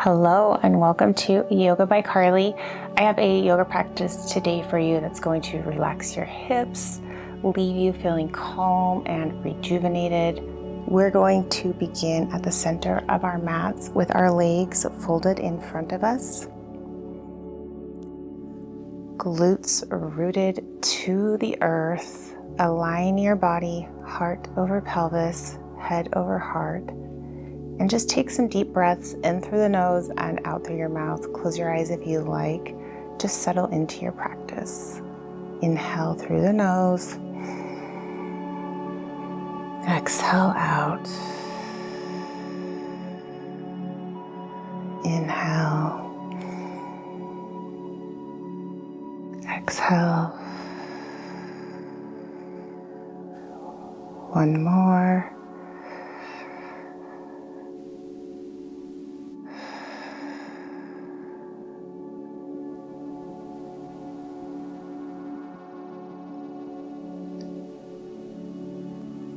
Hello and welcome to Yoga by Carli. I have a yoga practice today for you that's going to relax your hips, leave you feeling calm and rejuvenated. We're going to begin at the center of our mats with our legs folded in front of us. Glutes rooted to the earth. Align your body, heart over pelvis, head over heart. And just take some deep breaths in through the nose and out through your mouth. Close your eyes if you like. Just settle into your practice. Inhale through the nose. Exhale out. Inhale. Exhale. One more.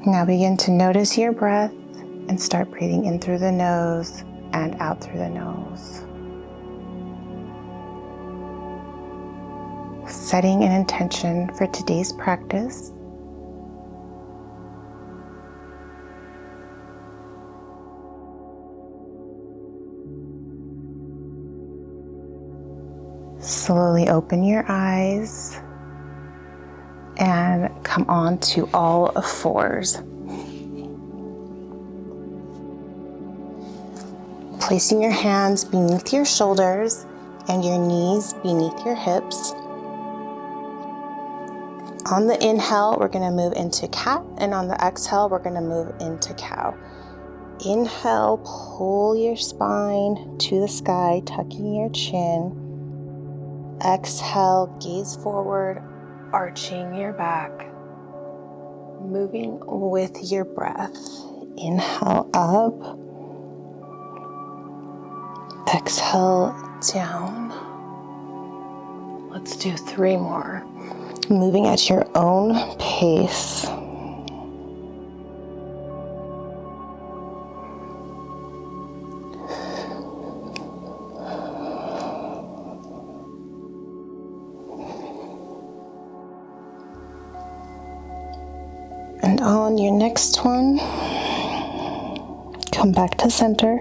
Now begin to notice your breath and start breathing in through the nose and out through the nose. Setting an intention for today's practice. Slowly open your eyes and come on to all fours. Placing your hands beneath your shoulders and your knees beneath your hips. On the inhale, we're going to move into cat, and on the exhale, we're going to move into cow. Inhale, pull your spine to the sky, tucking your chin. Exhale, gaze forward, arching your back, moving with your breath. Inhale up, exhale down. Let's do 3 more. Moving at your own pace. And on your next one, come back to center.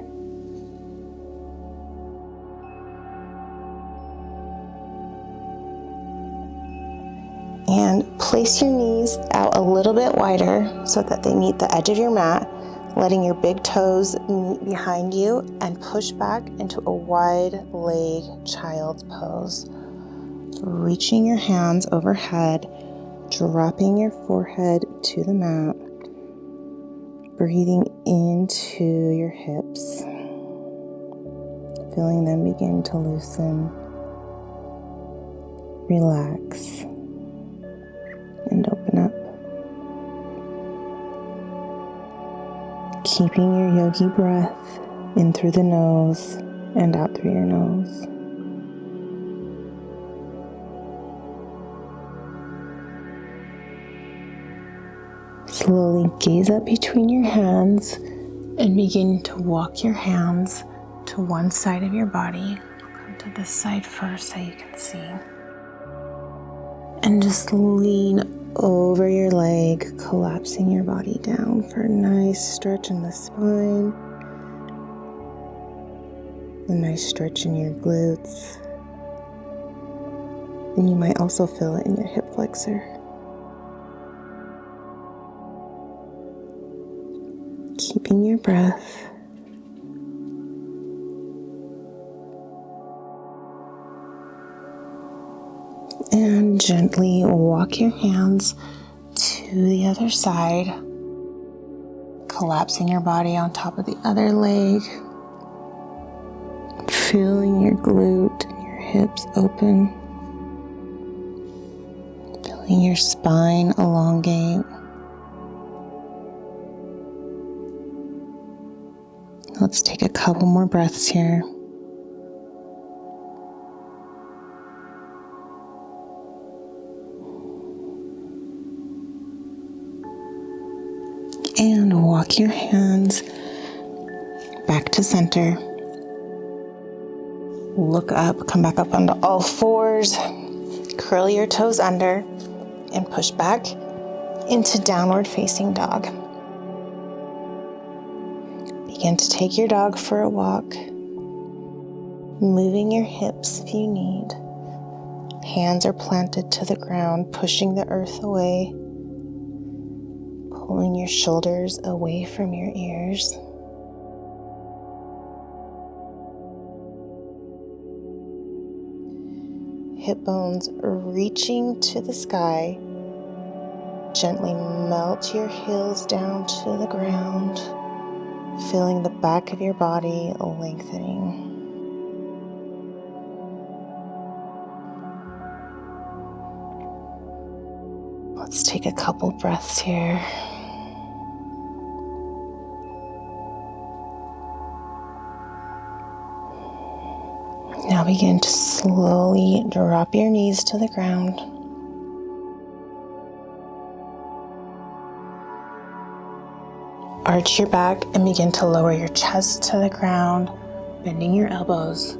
And place your knees out a little bit wider so that they meet the edge of your mat, letting your big toes meet behind you and push back into a wide leg child's pose. Reaching your hands overhead, dropping your forehead to the mat, breathing into your hips, feeling them begin to loosen, relax, and open up. Keeping your yogi breath in through the nose and out through your nose. Slowly gaze up between your hands and begin to walk your hands to one side of your body. I'll come to this side first so you can see. And just lean over your leg, collapsing your body down for a nice stretch in the spine. A nice stretch in your glutes. And you might also feel it in your hip flexor. Keeping your breath. And gently walk your hands to the other side, collapsing your body on top of the other leg, feeling your glute and your hips open, feeling your spine elongate. Let's take a couple more breaths here. And and walk your hands back to center. Look up, come back up onto all fours, curl your toes under, and push back into downward facing dog. Begin to take your dog for a walk, moving your hips if you need. Hands are planted to the ground, pushing the earth away, pulling your shoulders away from your ears. Hip bones reaching to the sky. Gently melt your heels down to the ground, feeling the back of your body lengthening. Let's take a couple breaths here. Now begin to slowly drop your knees to the ground. Arch your back and begin to lower your chest to the ground, bending your elbows,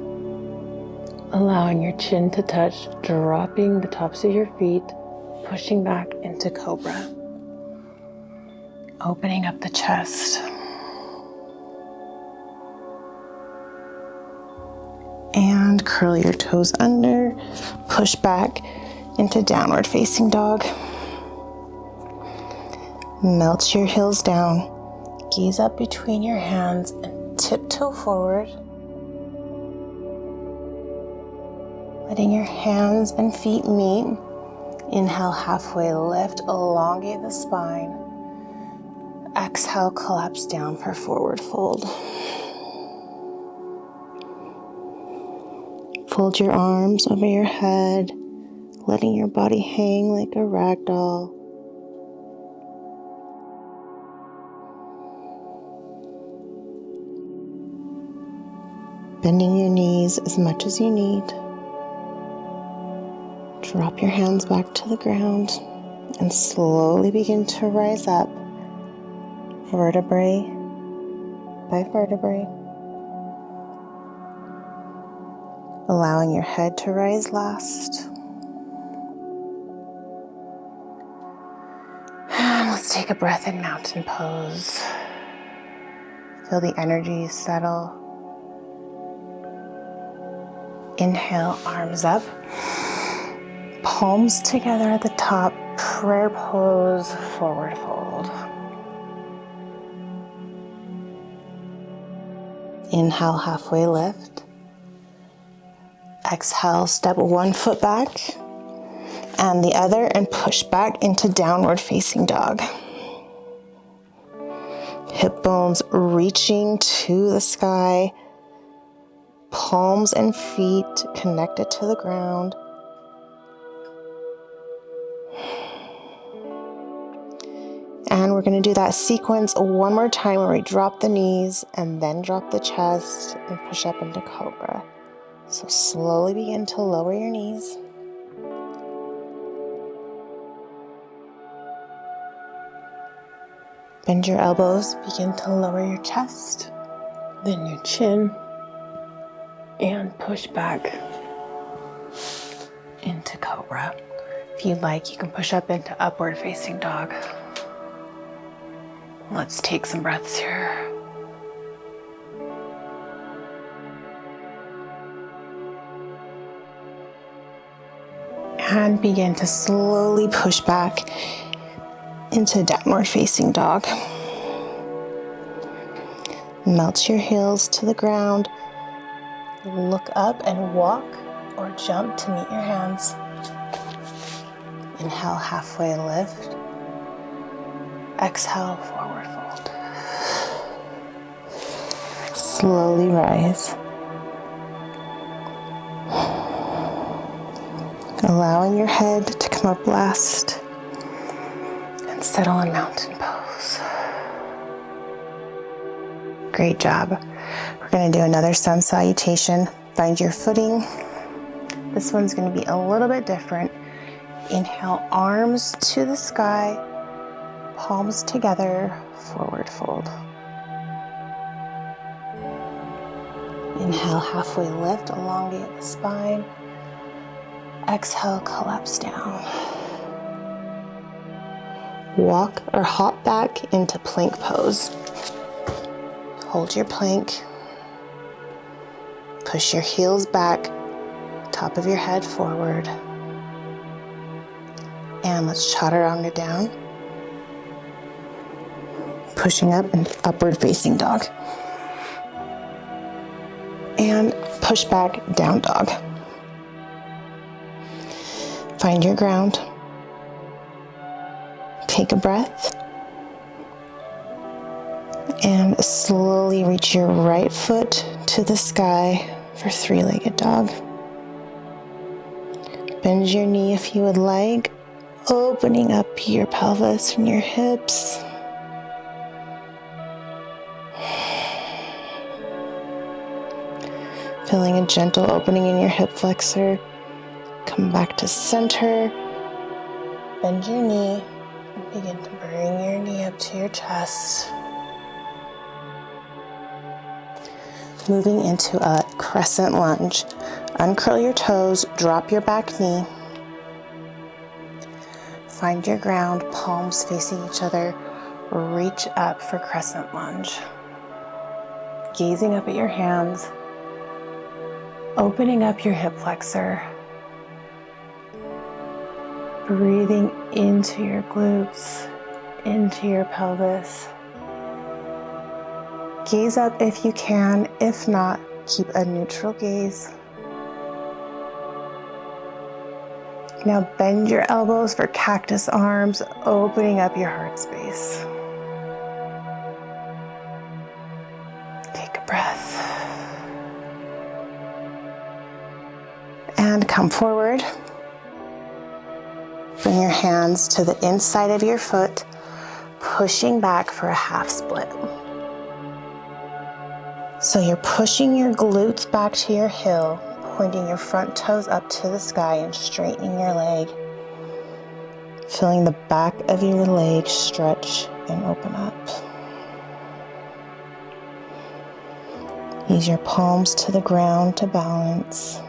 allowing your chin to touch, dropping the tops of your feet, pushing back into cobra. Opening up the chest. And curl your toes under, push back into downward facing dog. Melt your heels down, gaze up between your hands and tiptoe forward. Letting your hands and feet meet. Inhale, halfway lift, elongate the spine. Exhale, collapse down for forward fold. Fold your arms over your head, letting your body hang like a rag doll. Bending your knees as much as you need. Drop your hands back to the ground and slowly begin to rise up, vertebrae by vertebrae. Allowing your head to rise last. And let's take a breath in mountain pose. Feel the energy settle. Inhale, arms up. Palms together at the top, prayer pose, forward fold. Inhale, halfway lift. Exhale, step one foot back and the other and push back into downward facing dog. Hip bones reaching to the sky, palms and feet connected to the ground. And we're going to do that sequence one more time where we drop the knees and then drop the chest and push up into cobra. So slowly begin to lower your knees. Bend your elbows, begin to lower your chest, then your chin, and push back into cobra. If you'd like, you can push up into upward facing dog. Let's take some breaths here. And begin to slowly push back into downward facing dog. Melt your heels to the ground. Look up and walk or jump to meet your hands. Inhale, halfway lift. Exhale, forward fold. Slowly rise. Allowing your head to come up last and settle in mountain pose. Great job. We're going to do another Sun Salutation. Find your footing. This one's going to be a little bit different. Inhale, arms to the sky, palms together, forward fold. Inhale, halfway lift, elongate the spine. Exhale, collapse down. Walk or hop back into plank pose. Hold your plank. Push your heels back, top of your head forward. And let's chaturanga down. Pushing up and upward facing dog. And push back, down dog. Find your ground. Take a breath. And slowly reach your right foot to the sky for three-legged dog. Bend your knee if you would like, opening up your pelvis and your hips. Feeling a gentle opening in your hip flexor. Come back to center. Bend your knee and begin to bring your knee up to your chest. Moving into a crescent lunge. Uncurl your toes, drop your back knee. Find your ground, palms facing each other. Reach up for crescent lunge. Gazing up at your hands. Opening up your hip flexor. Breathing into your glutes, into your pelvis. Gaze up if you can. If not, keep a neutral gaze. Now bend your elbows for cactus arms, opening up your heart space. Take a breath. And come forward. Bring your hands to the inside of your foot, pushing back for a half split. So you're pushing your glutes back to your heel, pointing your front toes up to the sky and straightening your leg. Feeling the back of your leg stretch and open up. Use your palms to the ground to balance.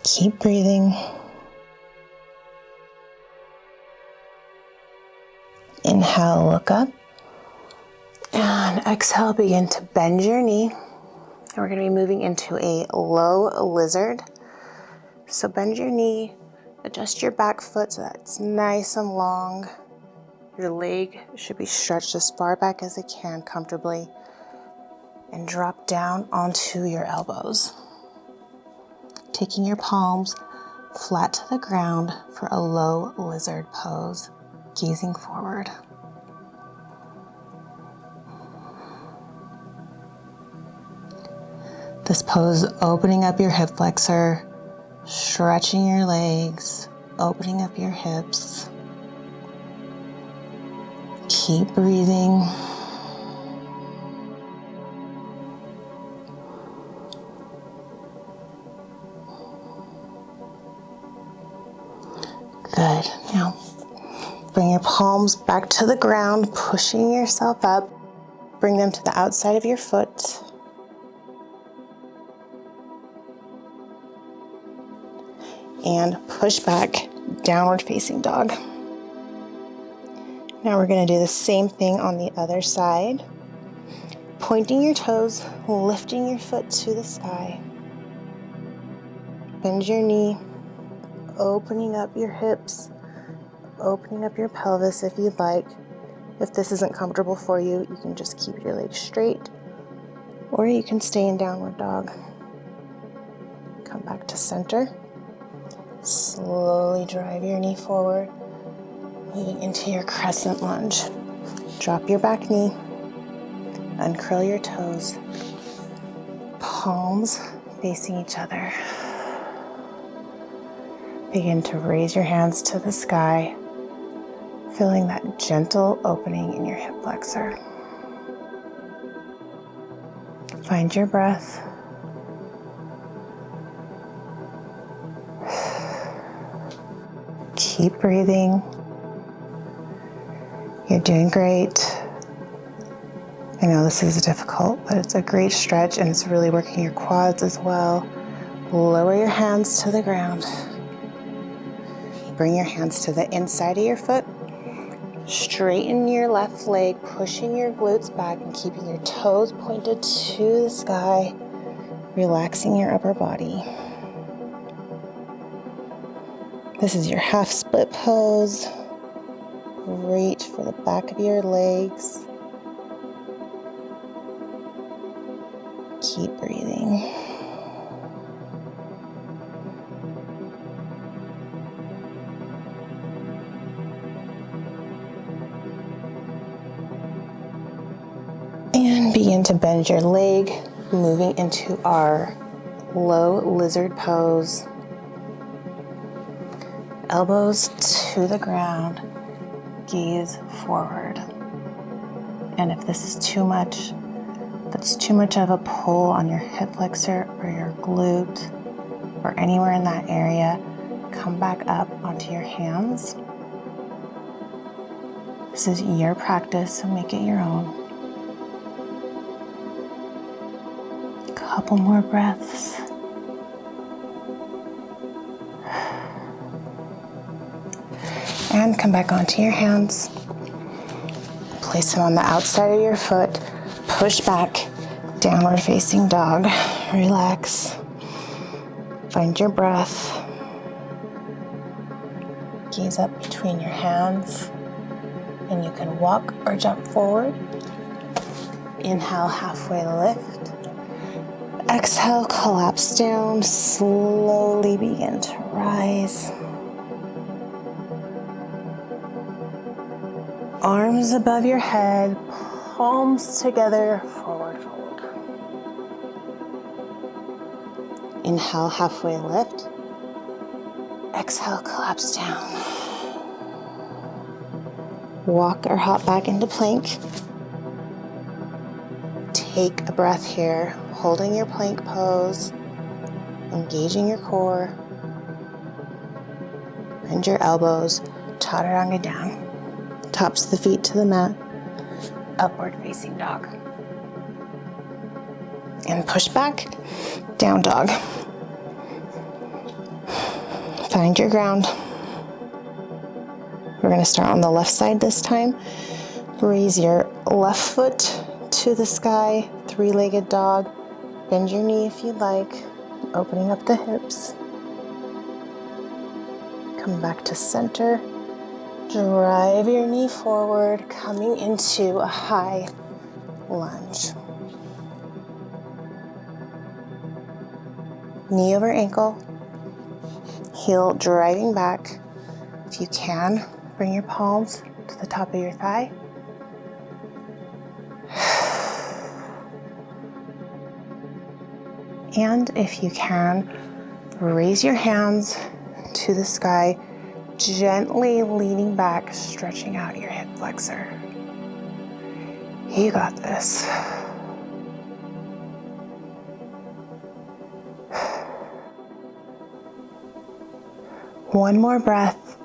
Keep breathing. Inhale, look up. And exhale, begin to bend your knee. And we're going to be moving into a low lizard. So bend your knee, adjust your back foot so that it's nice and long. Your leg should be stretched as far back as it can comfortably. And drop down onto your elbows. Taking your palms flat to the ground for a low lizard pose, gazing forward. This pose, opening up your hip flexor, stretching your legs, opening up your hips. Keep breathing. Good. Now, bring your palms back to the ground, pushing yourself up. Bring them to the outside of your foot. And push back, downward facing dog. Now we're going to do the same thing on the other side. Pointing your toes, lifting your foot to the sky. Bend your knee, opening up your hips, opening up your pelvis if you'd like. If this isn't comfortable for you, you can just keep your legs straight, or you can stay in downward dog. Come back to center. Slowly drive your knee forward, moving into your crescent lunge. Drop your back knee, uncurl your toes, palms facing each other. Begin to raise your hands to the sky, feeling that gentle opening in your hip flexor. Find your breath. Keep breathing. You're doing great. I know this is difficult, but it's a great stretch and it's really working your quads as well. Lower your hands to the ground. Bring your hands to the inside of your foot. Straighten your left leg, pushing your glutes back and keeping your toes pointed to the sky, relaxing your upper body. This is your half split pose. Great for the back of your legs. Keep breathing. And begin to bend your leg, moving into our low lizard pose. Elbows to the ground, gaze forward. And if this is too much, that's too much of a pull on your hip flexor or your glute or anywhere in that area, come back up onto your hands. This is your practice, so make it your own. Couple more breaths. And come back onto your hands. Place them on the outside of your foot. Push back, downward facing dog. Relax. Find your breath. Gaze up between your hands. And you can walk or jump forward. Inhale, halfway lift. Exhale, collapse down. Slowly begin to rise. Arms above your head, palms together, forward fold. Inhale, halfway lift. Exhale, collapse down. Walk or hop back into plank. Take a breath here, holding your plank pose, engaging your core. Bend your elbows, chaturanga down. Tops of the feet to the mat, upward facing dog. And push back, down dog. Find your ground. We're gonna start on the left side this time. Raise your left foot to the sky, three-legged dog. Bend your knee if you'd like, opening up the hips. Come back to center. Drive your knee forward, coming into a high lunge. Knee over ankle, heel driving back. If you can, bring your palms to the top of your thigh. And if you can, raise your hands to the sky, gently leaning back, stretching out your hip flexor. You got this. One more breath.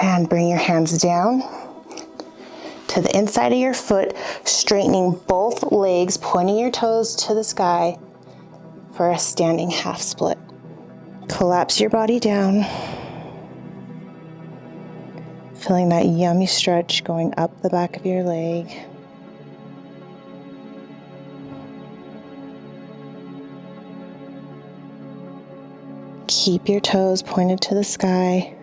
And bring your hands down to the inside of your foot, straightening both legs, pointing your toes to the sky for a standing half split. Collapse your body down. Feeling that yummy stretch going up the back of your leg. Keep your toes pointed to the sky.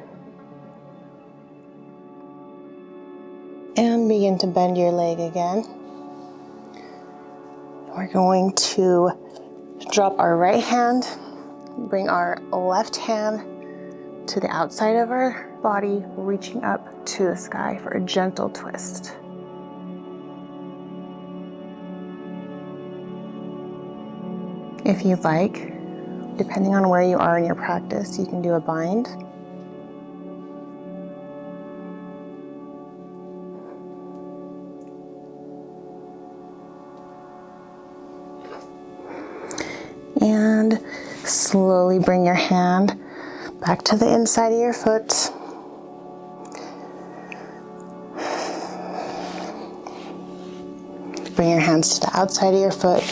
And begin to bend your leg again. We're going to drop our right hand, bring our left hand to the outside of our body, reaching up to the sky for a gentle twist. If you'd like, depending on where you are in your practice, you can do a bind. And slowly bring your hand back to the inside of your foot. Bring your hands to the outside of your foot,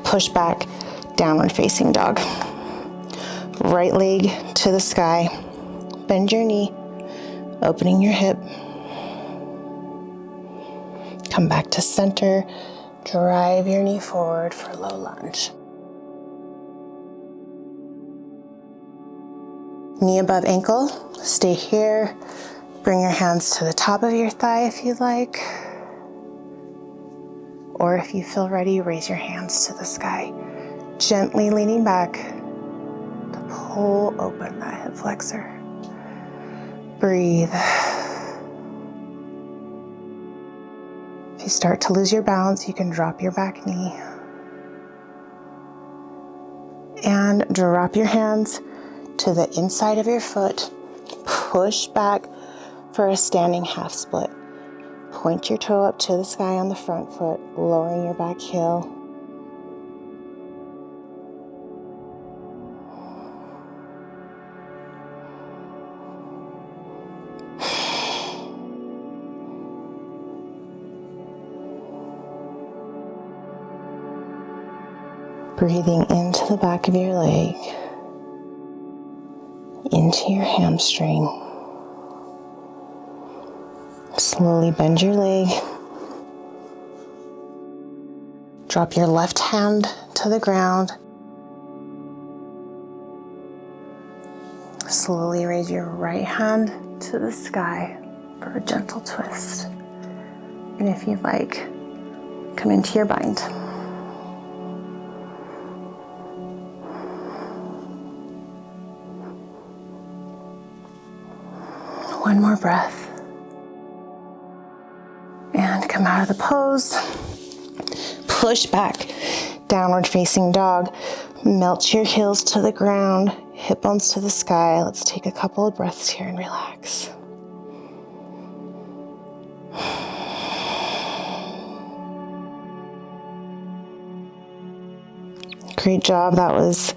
push back, downward facing dog. Right leg to the sky, bend your knee, opening your hip. Come back to center, drive your knee forward for low lunge. Knee above ankle, stay here. Bring your hands to the top of your thigh if you'd like. Or if you feel ready, raise your hands to the sky. Gently leaning back to pull open that hip flexor. Breathe. If you start to lose your balance, you can drop your back knee. And drop your hands to the inside of your foot. Push back for a standing half split. Point your toe up to the sky on the front foot, lowering your back heel. Breathing into the back of your leg, into your hamstring. Slowly bend your leg. Drop your left hand to the ground. Slowly raise your right hand to the sky for a gentle twist. And if you'd like, come into your bind. One more breath. And come out of the pose. Push back, downward facing dog. Melt your heels to the ground, hip bones to the sky. Let's take a couple of breaths here and relax. Great job. That was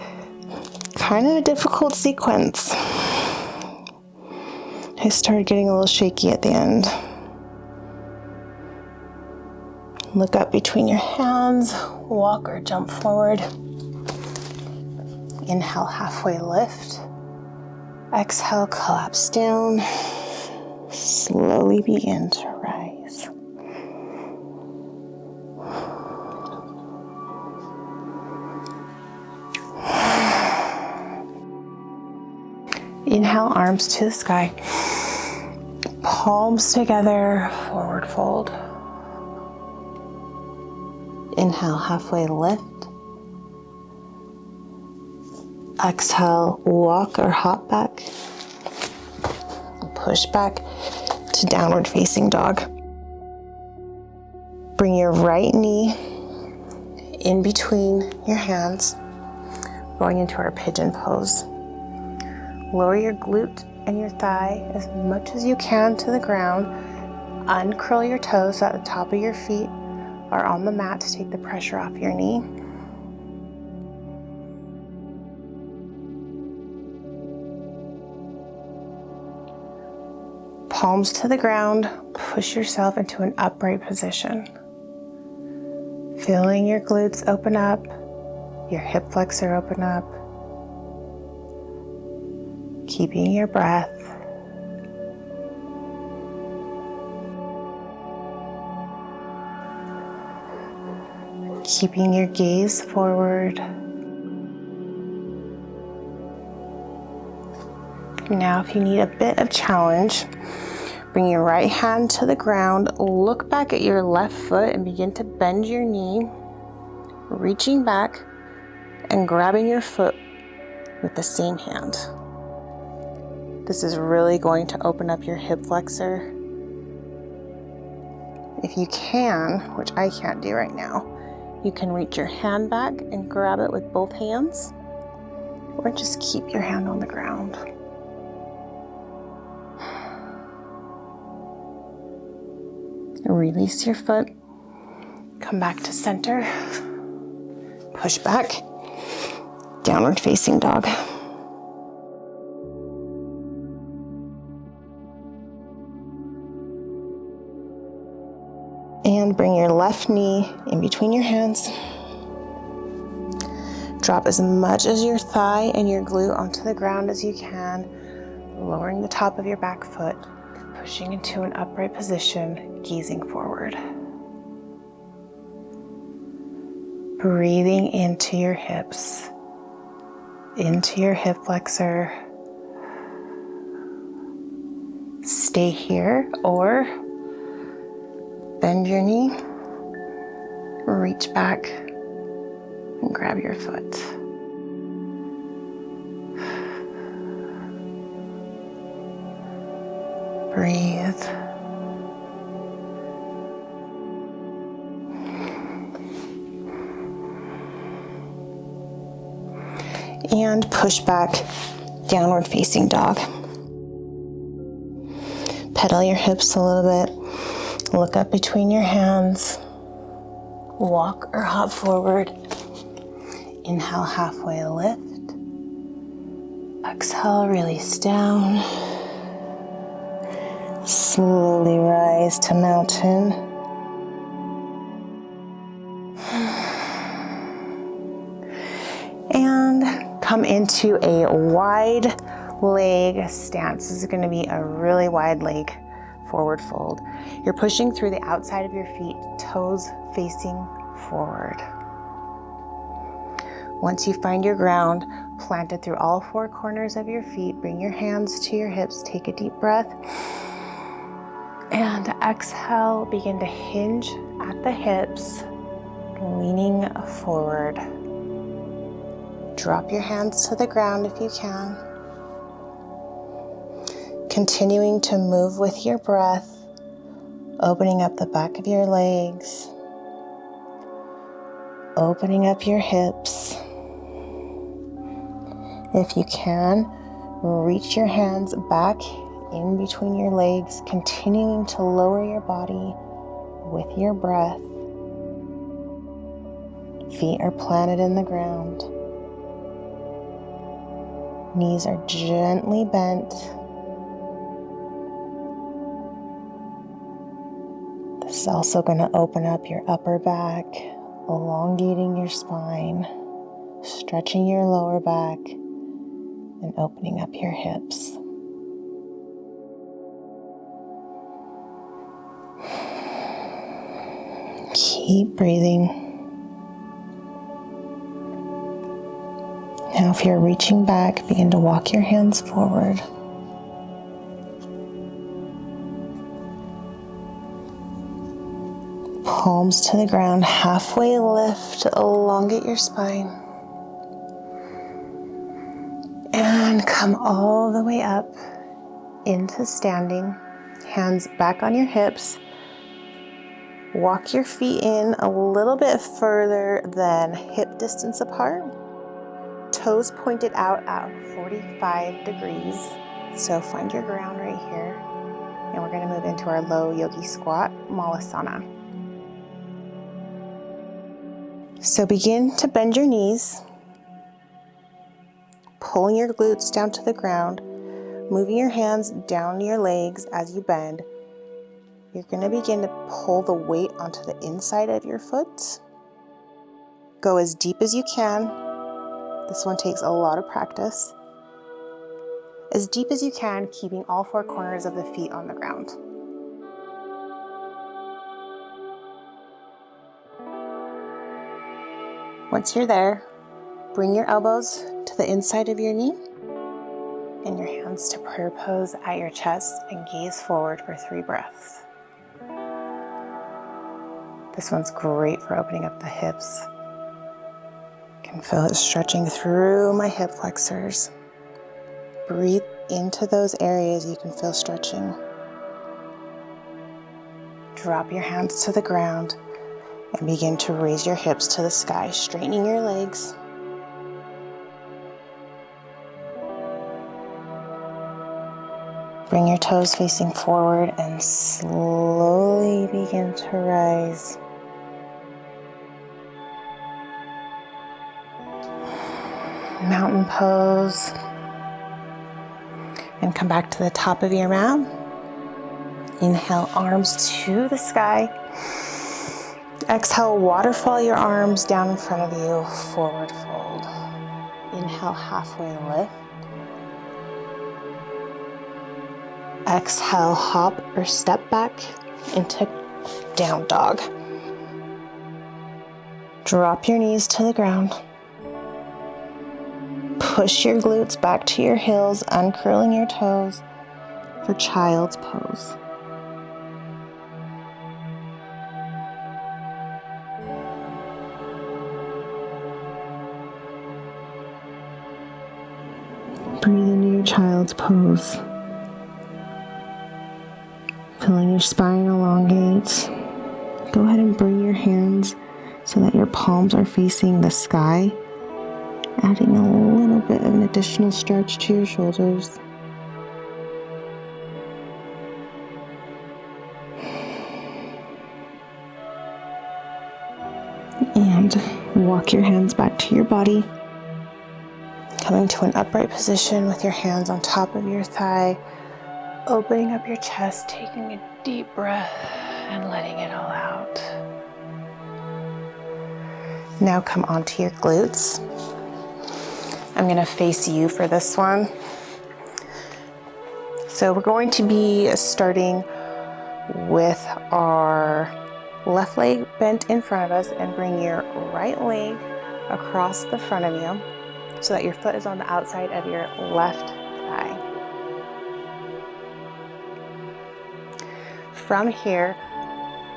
kind of a difficult sequence. I started getting a little shaky at the end. Look up between your hands, walk or jump forward. Inhale, halfway lift. Exhale, collapse down. Slowly begin to rise. Inhale, arms to the sky. Palms together, forward fold. Inhale, halfway lift. Exhale, walk or hop back. Push back to downward facing dog. Bring your right knee in between your hands, going into our pigeon pose. Lower your glute and your thigh as much as you can to the ground. Uncurl your toes so that the top of your feet are on the mat to take the pressure off your knee. Palms to the ground, push yourself into an upright position. Feeling your glutes open up, your hip flexor open up. Keeping your breath. Keeping your gaze forward. Now, if you need a bit of challenge, bring your right hand to the ground, look back at your left foot and begin to bend your knee, reaching back and grabbing your foot with the same hand. This is really going to open up your hip flexor. If you can, which I can't do right now, you can reach your hand back and grab it with both hands, or just keep your hand on the ground. Release your foot, come back to center, push back, downward facing dog. And bring your left knee in between your hands. Drop as much as your thigh and your glute onto the ground as you can, lowering the top of your back foot, pushing into an upright position, gazing forward. Breathing into your hips, into your hip flexor. Stay here or bend your knee, reach back and grab your foot. Breathe. And push back, downward facing dog. Pedal your hips a little bit. Look up between your hands. Walk or hop forward. Inhale, halfway lift. Exhale, release down. Slowly rise to mountain. And come into a wide leg stance. This is going to be a really wide leg forward fold. You're pushing through the outside of your feet, toes facing forward. Once you find your ground, plant it through all four corners of your feet. Bring your hands to your hips. Take a deep breath. And exhale, begin to hinge at the hips, leaning forward. Drop your hands to the ground if you can. Continuing to move with your breath, opening up the back of your legs, opening up your hips. If you can, reach your hands back in between your legs, continuing to lower your body with your breath. Feet are planted in the ground. Knees are gently bent. This is also going to open up your upper back, elongating your spine, stretching your lower back, and opening up your hips. Keep breathing. Now, if you're reaching back, begin to walk your hands forward. Palms to the ground, halfway lift, elongate your spine. And come all the way up into standing. Hands back on your hips. Walk your feet in a little bit further than hip distance apart. Toes pointed out at 45 degrees. So find your ground right here. And we're going to move into our low yogi squat, Malasana. So begin to bend your knees, pulling your glutes down to the ground, moving your hands down your legs as you bend. You're going to begin to pull the weight onto the inside of your foot. Go as deep as you can. This one takes a lot of practice. As deep as you can, keeping all four corners of the feet on the ground. Once you're there, bring your elbows to the inside of your knee and your hands to prayer pose at your chest and gaze forward for 3 breaths. This one's great for opening up the hips. I can feel it stretching through my hip flexors. Breathe into those areas you can feel stretching. Drop your hands to the ground and begin to raise your hips to the sky, straightening your legs. Bring your toes facing forward and slowly begin to rise. Mountain pose. And come back to the top of your mat. Inhale, arms to the sky. Exhale, waterfall your arms down in front of you, forward fold. Inhale, halfway lift. Exhale, hop or step back into down dog. Drop your knees to the ground. Push your glutes back to your heels, uncurling your toes for child's pose. Breathe into your child's pose. Feeling your spine elongate. Go ahead and bring your hands so that your palms are facing the sky, adding a little bit of an additional stretch to your shoulders. And walk your hands back to your body. Coming to an upright position with your hands on top of your thigh, opening up your chest, taking a deep breath and letting it all out. Now come onto your glutes. I'm going to face you for this one. So we're going to be starting with our left leg bent in front of us, and bring your right leg across the front of you so that your foot is on the outside of your left thigh. From here,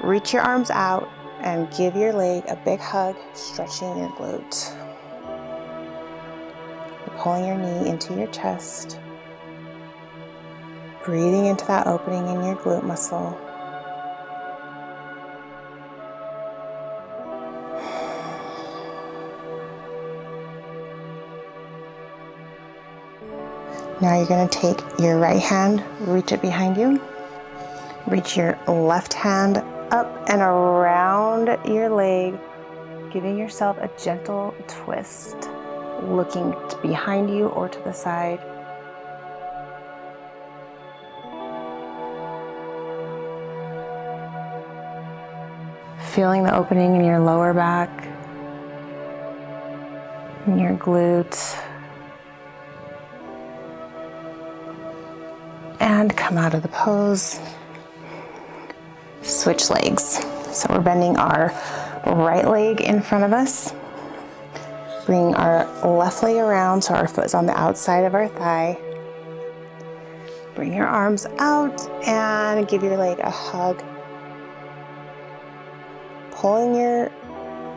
reach your arms out and give your leg a big hug, stretching your glute. You're pulling your knee into your chest, breathing into that opening in your glute muscle. Now you're going to take your right hand, reach it behind you. Reach your left hand up and around your leg, giving yourself a gentle twist, looking behind you or to the side. Feeling the opening in your lower back, in your glutes. And come out of the pose. Switch legs. So we're bending our right leg in front of us. Bring our left leg around so our foot is on the outside of our thigh. Bring your arms out and give your leg a hug. Pulling your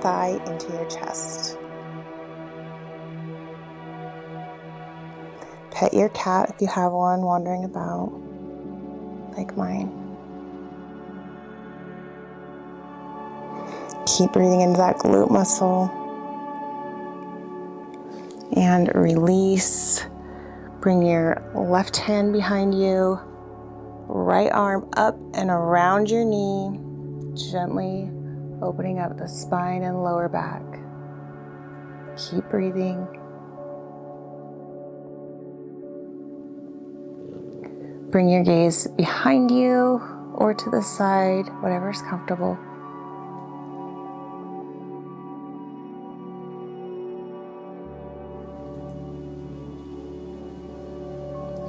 thigh into your chest. Pet your cat if you have one wandering about, like mine. Keep breathing into that glute muscle. And release. Bring your left hand behind you, right arm up and around your knee, gently opening up the spine and lower back. Keep breathing. Bring your gaze behind you or to the side, whatever's comfortable.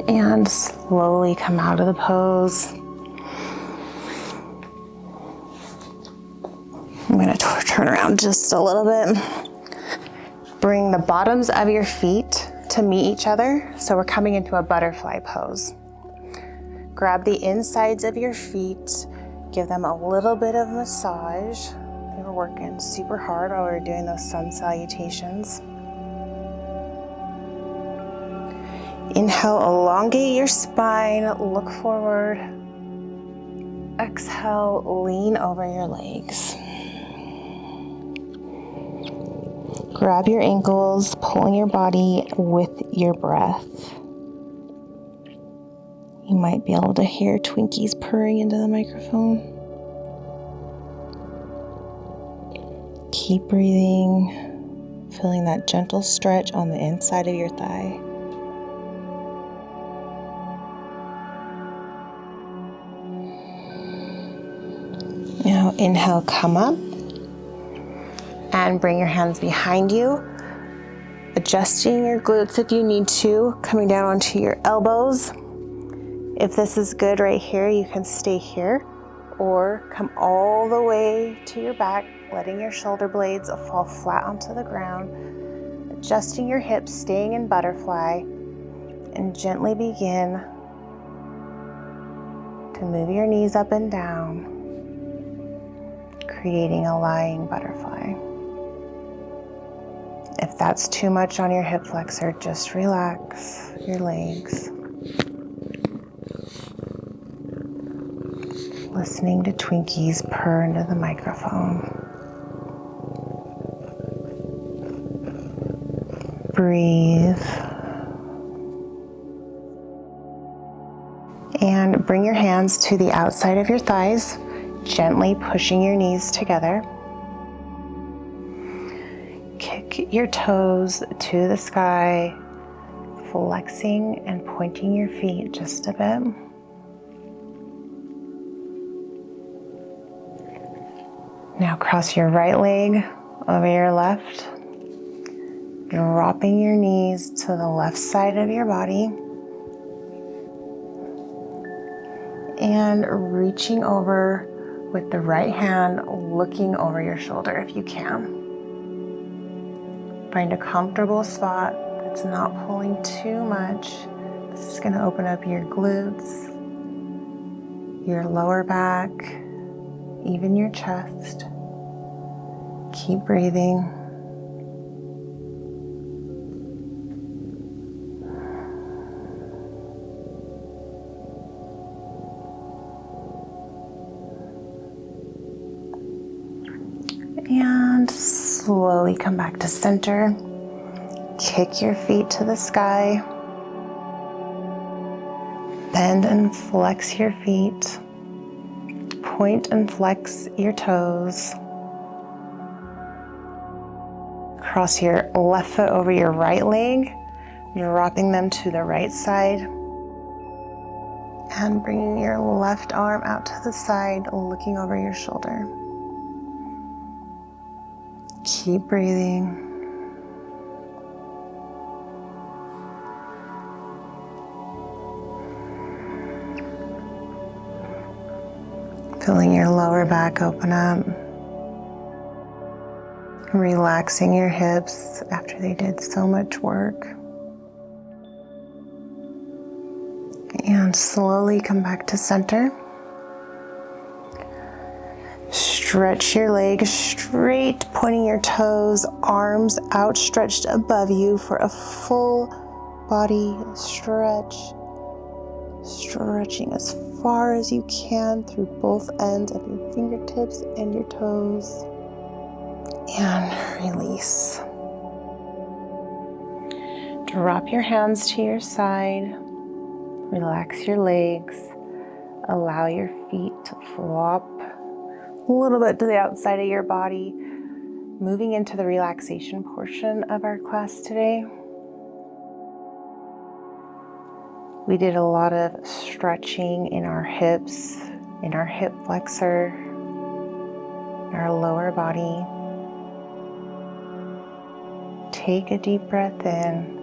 And slowly come out of the pose. I'm going to turn around just a little bit. Bring the bottoms of your feet to meet each other. So we're coming into a butterfly pose. Grab the insides of your feet, give them a little bit of massage. We were working super hard while we were doing those sun salutations. Inhale, elongate your spine, look forward. Exhale, lean over your legs. Grab your ankles, pulling your body with your breath. You might be able to hear Twinkies purring into the microphone. Keep breathing, feeling that gentle stretch on the inside of your thigh. Now inhale, come up. And bring your hands behind you, adjusting your glutes if you need to, coming down onto your elbows. If this is good right here, you can stay here or come all the way to your back, letting your shoulder blades fall flat onto the ground, adjusting your hips, staying in butterfly, and gently begin to move your knees up and down, creating a lying butterfly. If that's too much on your hip flexor, just relax your legs. Listening to Twinkies purr into the microphone. Breathe. And bring your hands to the outside of your thighs, gently pushing your knees together. Kick your toes to the sky, flexing and pointing your feet just a bit. Now cross your right leg over your left, dropping your knees to the left side of your body, and reaching over with the right hand, looking over your shoulder if you can. Find a comfortable spot that's not pulling too much. This is going to open up your glutes, your lower back, even your chest. Keep breathing. And slowly come back to center. Kick your feet to the sky. Bend and flex your feet. Point and flex your toes. Cross your left foot over your right leg, dropping them to the right side. And bringing your left arm out to the side, looking over your shoulder. Keep breathing. Feeling your lower back open up. Relaxing your hips after they did so much work. And slowly come back to center. Stretch your legs straight, pointing your toes, arms outstretched above you for a full body stretch. Stretching as far as you can through both ends of your fingertips and your toes. And release. Drop your hands to your side. Relax your legs. Allow your feet to flop a little bit to the outside of your body. Moving into the relaxation portion of our class today. We did a lot of stretching in our hips, in our hip flexor, our lower body. Take a deep breath in.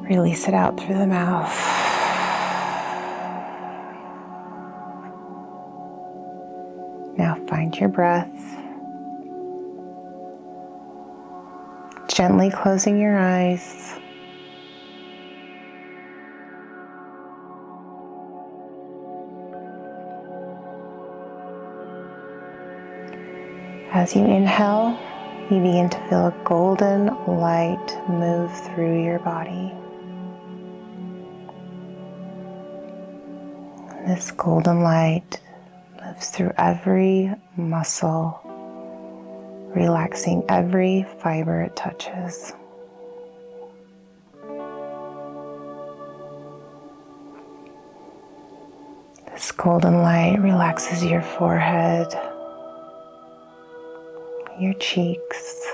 Release it out through the mouth. Now find your breath. Gently closing your eyes. As you inhale, you begin to feel a golden light move through your body. This golden light moves through every muscle, relaxing every fiber it touches. This golden light relaxes your forehead, your cheeks,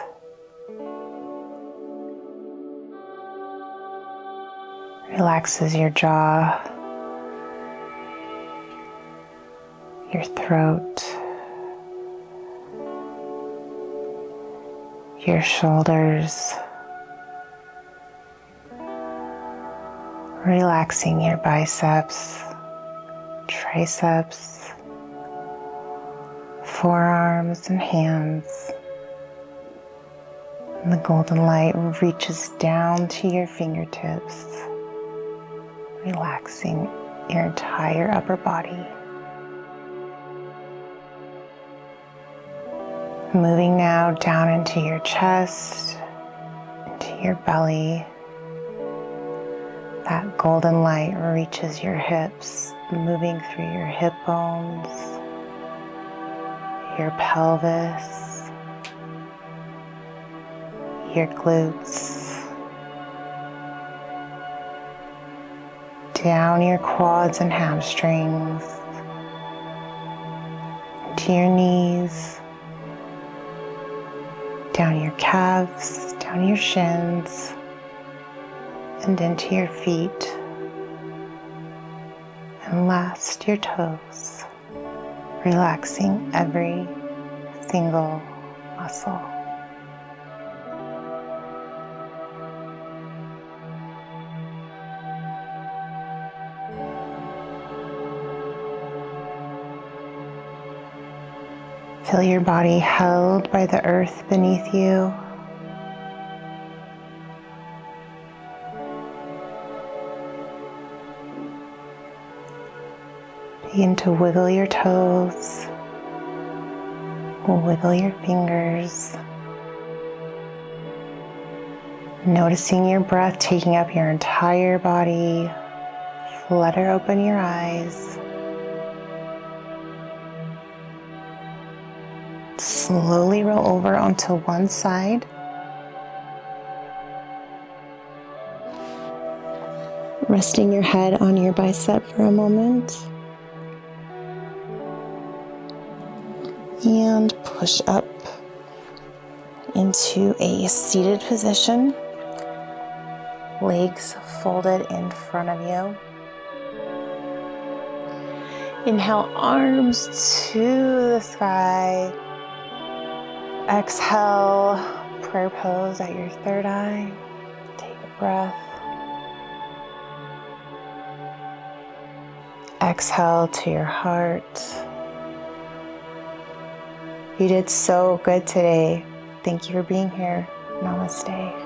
relaxes your jaw, your throat, your shoulders, relaxing your biceps, triceps, forearms and hands. And the golden light reaches down to your fingertips, relaxing your entire upper body. Moving now down into your chest, into your belly. That golden light reaches your hips, moving through your hip bones, your pelvis, your glutes, down your quads and hamstrings, to your knees, down your calves, down your shins, and into your feet, and last your toes, relaxing every single muscle. Feel your body held by the earth beneath you. Begin to wiggle your toes, wiggle your fingers, noticing your breath taking up your entire body. Flutter open your eyes. Slowly roll over onto one side. Resting your head on your bicep for a moment. And push up into a seated position. Legs folded in front of you. Inhale, arms to the sky. Exhale, prayer pose at your third eye. Take a breath. Exhale to your heart. You did so good today. Thank you for being here. Namaste.